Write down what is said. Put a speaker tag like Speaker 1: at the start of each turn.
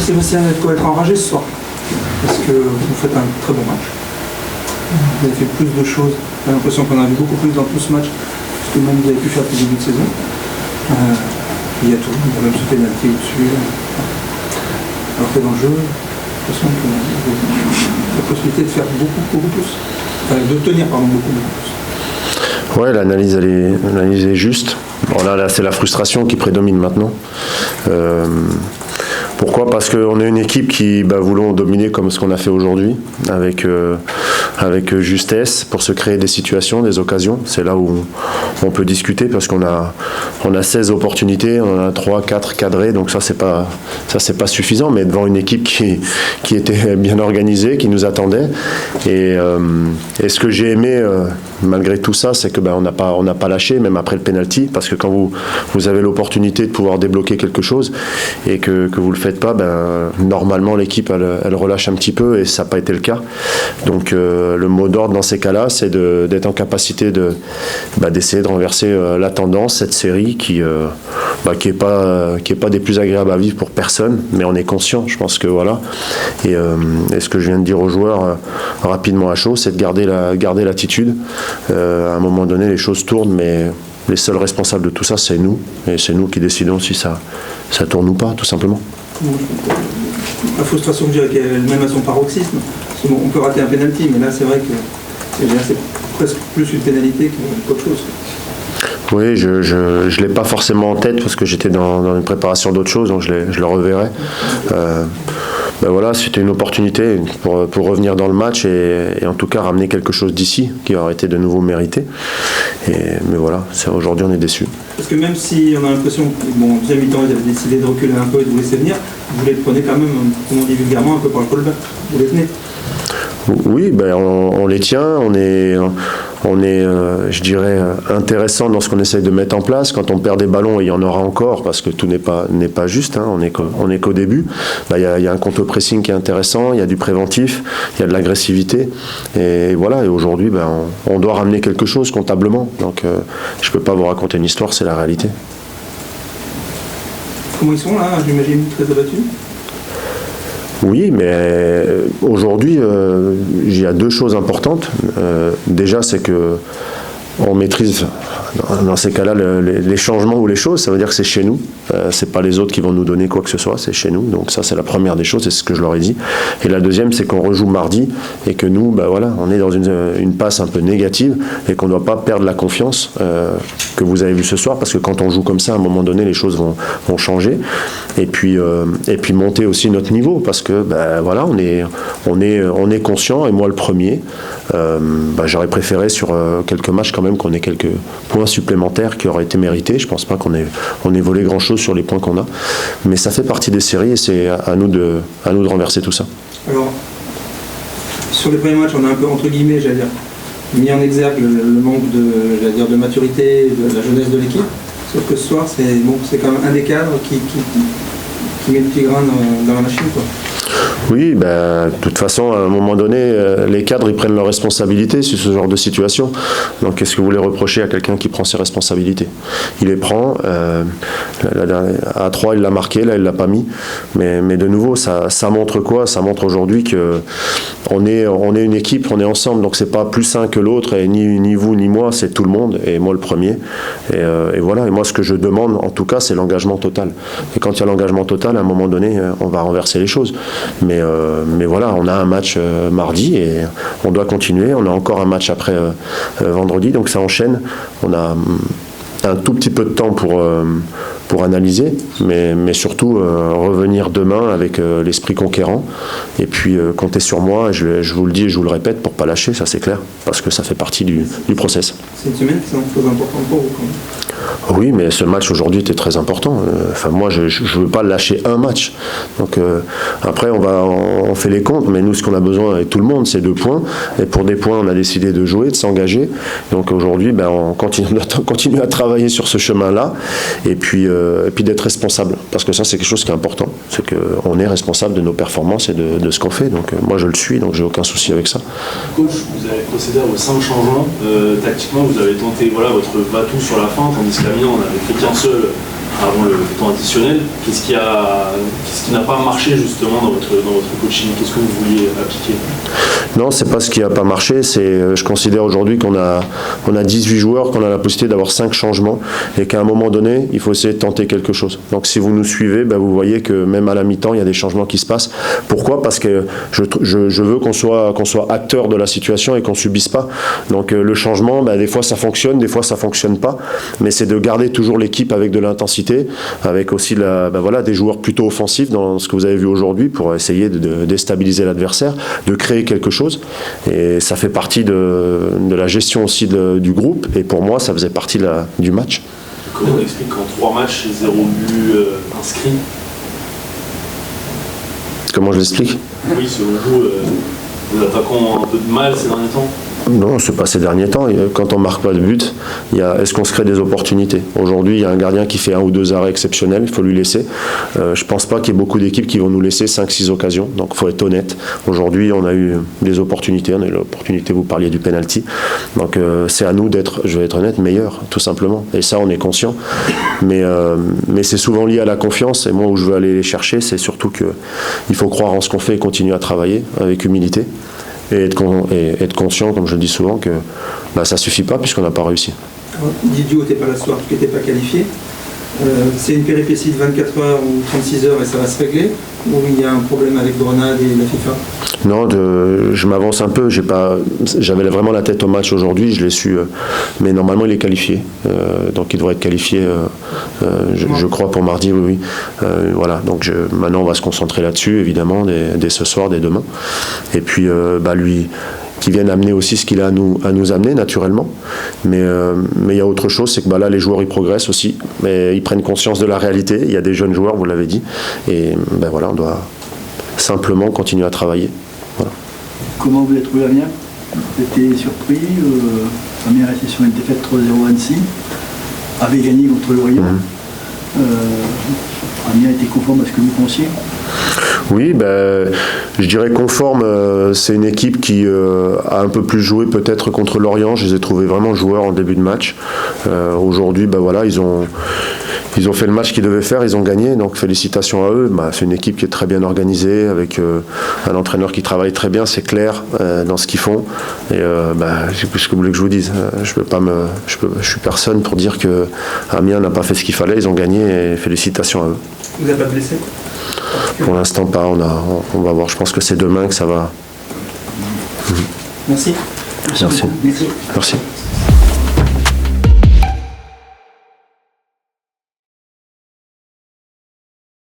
Speaker 1: Sébastien, de quoi être enragé ce soir, parce que vous faites un très bon match. Vous avez fait plus de choses. J'ai l'impression qu'on a vu beaucoup plus dans tout ce match que même vous avez pu faire depuis le début de saison. Il y a tout, il y a même ce pénalty au-dessus. Alors que dans le jeu, j'ai l'impression que vous avez la possibilité de faire beaucoup plus. Enfin, d'obtenir beaucoup plus.
Speaker 2: Ouais, l'analyse est juste. Bon, là, c'est la frustration qui prédomine maintenant. Pourquoi ? Parce qu'on est une équipe qui voulons dominer comme ce qu'on a fait aujourd'hui, avec justesse, pour se créer des situations, des occasions. C'est là où on peut discuter, parce qu'on a 16 opportunités, on en a 3-4 cadrées, donc ça c'est pas suffisant, mais devant une équipe qui était bien organisée, qui nous attendait. Et ce que j'ai aimé, malgré tout ça, c'est que on n'a pas lâché, même après le penalty, parce que quand vous avez l'opportunité de pouvoir débloquer quelque chose et que vous le faites pas, normalement l'équipe elle relâche un petit peu, et ça n'a pas été le cas. Donc le mot d'ordre dans ces cas-là, c'est d'être en capacité d'essayer de renverser la tendance, cette série qui est pas des plus agréables à vivre pour personne, mais on est conscient, je pense que voilà. Et ce que je viens de dire aux joueurs rapidement à chaud, c'est de garder l'attitude. À un moment donné, les choses tournent, mais les seuls responsables de tout ça, c'est nous, et c'est nous qui décidons si ça tourne ou pas, tout simplement.
Speaker 1: La frustration que j'ai, même à son paroxysme, on peut rater un penalty, mais là c'est vrai que c'est presque plus une pénalité qu'autre chose.
Speaker 2: Oui, je ne l'ai pas forcément en tête parce que j'étais dans une préparation d'autre chose, donc je le reverrai. Voilà, c'était une opportunité pour revenir dans le match et en tout cas ramener quelque chose d'ici qui aurait été de nouveau mérité. Mais voilà, aujourd'hui on est déçus.
Speaker 1: Parce que même si on a l'impression que deuxième mi-temps ils avaient décidé de reculer un peu et de vous laisser venir, vous les prenez quand même, comme on dit vulgairement, un peu par le col-bas. Vous les tenez.
Speaker 2: Oui, on les tient, on est je dirais, intéressant dans ce qu'on essaye de mettre en place. Quand on perd des ballons, et il y en aura encore, parce que tout n'est pas juste, on est qu'au début, il y a un contre-pressing qui est intéressant, il y a du préventif, il y a de l'agressivité, et voilà, et aujourd'hui, on doit ramener quelque chose comptablement, donc je ne peux pas vous raconter une histoire, c'est la réalité.
Speaker 1: Comment ils sont là, j'imagine, très abattus ?
Speaker 2: Oui, mais aujourd'hui, il y a deux choses importantes. Déjà, c'est que on maîtrise dans ces cas-là les changements ou les choses. Ça veut dire que c'est chez nous. C'est pas les autres qui vont nous donner quoi que ce soit, c'est chez nous. Donc ça, c'est la première des choses, c'est ce que je leur ai dit. Et la deuxième, c'est qu'on rejoue mardi et que nous, on est dans une passe un peu négative et qu'on ne doit pas perdre la confiance que vous avez vu ce soir, parce que quand on joue comme ça, à un moment donné, les choses vont changer. Et puis monter aussi notre niveau, parce que on est conscient, et moi le premier. J'aurais préféré sur quelques matchs quand même qu'on ait quelques points supplémentaires qui auraient été mérités. Je pense pas qu'on ait volé grand chose sur les points qu'on a, mais ça fait partie des séries et c'est à nous de renverser tout ça.
Speaker 1: Alors, sur les premiers matchs, on a un peu, entre guillemets, j'allais dire, mis en exergue le manque de maturité, de la jeunesse de l'équipe, sauf que ce soir, c'est quand même un des cadres qui met le pied grain dans la machine, quoi.
Speaker 2: Oui, de toute façon, à un moment donné, les cadres, ils prennent leurs responsabilités sur ce genre de situation. Donc, qu'est-ce que vous voulez reprocher à quelqu'un qui prend ses responsabilités ? Il les prend. À 3, il l'a marqué, là, il l'a pas mis. Mais de nouveau, ça montre quoi ? Ça montre aujourd'hui que on est une équipe, on est ensemble. Donc, c'est pas plus un que l'autre, et ni vous ni moi, c'est tout le monde, et moi le premier. Et voilà. Et moi, ce que je demande, en tout cas, c'est l'engagement total. Et quand il y a l'engagement total, à un moment donné, on va renverser les choses. Mais voilà, on a un match mardi et on doit continuer. On a encore un match après vendredi, donc ça enchaîne. On a un tout petit peu de temps pour analyser, mais surtout revenir demain avec l'esprit conquérant et puis compter sur moi. Je vous le dis et je vous le répète pour pas lâcher, ça c'est clair, parce que ça fait partie du process.
Speaker 1: C'est une semaine qui est une chose importante pour vous quand même.
Speaker 2: Oui, mais ce match aujourd'hui était très important. Moi, je ne veux pas lâcher un match. Donc après, on fait les comptes, mais nous, ce qu'on a besoin avec tout le monde, c'est 2 points. Et pour des points, on a décidé de jouer, de s'engager. Donc aujourd'hui, on continue à travailler sur ce chemin-là, et puis d'être responsable. Parce que ça, c'est quelque chose qui est important. C'est qu'on est responsable de nos performances et de ce qu'on fait. Donc moi, je le suis, donc j'ai aucun souci avec ça.
Speaker 3: Coach, vous avez procédé à vos 5 changements. Tactiquement, vous avez tenté votre va-tout sur la fin, tandis qu'à Milan, on n'avait fait qu'un seul avant le temps additionnel. Qu'est-ce qui n'a pas marché justement dans votre coaching? Qu'est-ce que vous vouliez appliquer?
Speaker 2: Non, c'est pas ce qui n'a pas marché. Je considère aujourd'hui qu'on a 18 joueurs, qu'on a la possibilité d'avoir 5 changements et qu'à un moment donné, il faut essayer de tenter quelque chose. Donc si vous nous suivez, vous voyez que même à la mi-temps, il y a des changements qui se passent. Pourquoi? Parce que je veux qu'on soit acteur de la situation et qu'on subisse pas. Donc le changement, des fois ça fonctionne, des fois ça fonctionne pas. Mais c'est de garder toujours l'équipe avec de l'intensité, avec aussi des joueurs plutôt offensifs dans ce que vous avez vu aujourd'hui pour essayer de déstabiliser l'adversaire, de créer quelque chose. Et ça fait partie de la gestion aussi du groupe. Et pour moi, ça faisait partie du match.
Speaker 3: Comment on explique qu'en 3 matchs, 0 but inscrit?
Speaker 2: Comment je l'explique?
Speaker 3: Oui, selon vous attaquons un peu de mal ces derniers temps?
Speaker 2: Non, c'est pas ces derniers temps. Quand on marque pas de but, est-ce qu'on se crée des opportunités? Aujourd'hui, il y a un gardien qui fait 1 ou 2 arrêts exceptionnels, il faut lui laisser. Je pense pas qu'il y ait beaucoup d'équipes qui vont nous laisser 5-6 occasions, donc il faut être honnête. Aujourd'hui, on a eu des opportunités, on a eu l'opportunité, vous parliez du penalty. Donc c'est à nous d'être, je vais être honnête, meilleurs, tout simplement. Et ça, on est conscient. Mais c'est souvent lié à la confiance, et moi, où je veux aller les chercher, c'est surtout qu'il faut croire en ce qu'on fait et continuer à travailler avec humilité. Et être conscient, comme je le dis souvent, que ça ne suffit pas puisqu'on n'a pas réussi.
Speaker 1: Didio n'était pas là ce soir, tu n'étais pas qualifié. C'est une péripétie de 24 heures ou 36 heures et ça va se régler? Ou il y a un problème avec Grenade et la FIFA?
Speaker 2: Non, je m'avance un peu. J'avais vraiment la tête au match aujourd'hui, je l'ai su. Mais normalement, il est qualifié. Donc il devrait être qualifié, je crois, pour mardi, oui. Voilà, donc maintenant, on va se concentrer là-dessus, évidemment, dès ce soir, dès demain. Et puis, lui, qui viennent amener aussi ce qu'il a à nous amener, naturellement. Mais il y a autre chose, c'est que là, les joueurs, ils progressent aussi. Mais ils prennent conscience de la réalité. Il y a des jeunes joueurs, vous l'avez dit. Et voilà, on doit simplement continuer à travailler. Voilà.
Speaker 4: Comment vous avez trouvé Amiens? Vous étiez surpris? Amiens restait sur une défaite 3-0 à Annecy, avait gagné contre l'Orient. Amiens était conforme à ce que vous pensiez?
Speaker 2: Oui, je dirais conforme. C'est une équipe qui a un peu plus joué peut-être contre l'Orient. Je les ai trouvés vraiment joueurs en début de match. Aujourd'hui, ils ont fait le match qu'ils devaient faire, ils ont gagné, donc félicitations à eux. C'est une équipe qui est très bien organisée, avec un entraîneur qui travaille très bien, c'est clair dans ce qu'ils font. Et c'est plus ce que vous voulez que je vous dise. Je suis personne pour dire que Amiens n'a pas fait ce qu'il fallait, ils ont gagné et félicitations à eux.
Speaker 1: Vous n'avez pas blessé?
Speaker 2: Pour l'instant pas, on va voir, je pense que c'est demain que ça va.
Speaker 1: Merci.
Speaker 2: Merci.